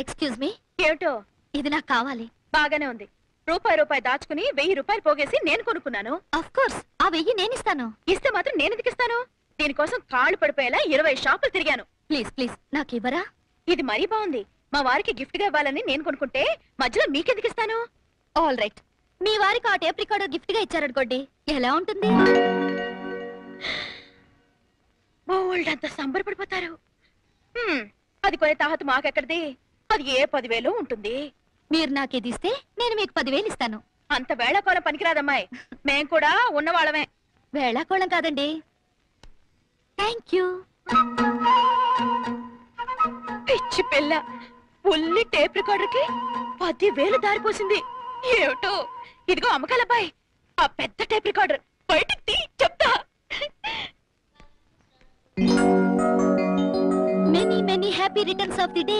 Excuse me. ఏమిటో? ఇది నాకు కావాలి. బాగానే ఉంది. రూపాయి దాచుకుని 1000 రూపాయలు పోగేసి నేను కొనుక్కున్నాను. ఆఫ్ కోర్స్ ఆ 1000 నేను ఇస్తాను. ఇస్తే మాత్రం నేను ఎందుకు ఇస్తాను? దీనికోసం కాళ్ళు పడిపోయేలా 20 షాపులు తిరిగాను. ప్లీజ్ ప్లీజ్ నాకు ఇవ్వరా? ఇది మరీ బాగుంది. మా వారికి గిఫ్ట్ గా ఇవ్వాలని నేను కొనుక్కుంటే మధ్యలో మీకెందుకు ఇస్తాను? ఆల్ రైట్, మీ వారికి ఆ టేప్ రికార్డర్ గిఫ్ట్ గా ఇచ్చారనుకోండి, ఎలా ఉంటుంది? బోల్డ్ అంత సంబరపడిపోతారు. అది కొనే తాహత మాకెక్కడిది? అది ఏ 10,000 ఉంటుంది. మీరు నాకు ఇది ఇస్తే నేను మీకు 10,000 ఇస్తాను. అంత వేళాకోళం పనికిరాదమ్మాయి. మేం కూడా ఉన్నవాళ్ళమే. వేళాకోళం కాదండి. Thank you. పిచ్చి పిల్ల, ఉల్లి టేప్ రికార్డర్ కి 10,000 దారిపోసింది. ఏమిటో? ఇదిగో అమ్మకాలబ్బాయి, ఆ పెద్ద టేప్ రికార్డర్ బయటికి తీ, చెప్తా. Many many happy returns of the day.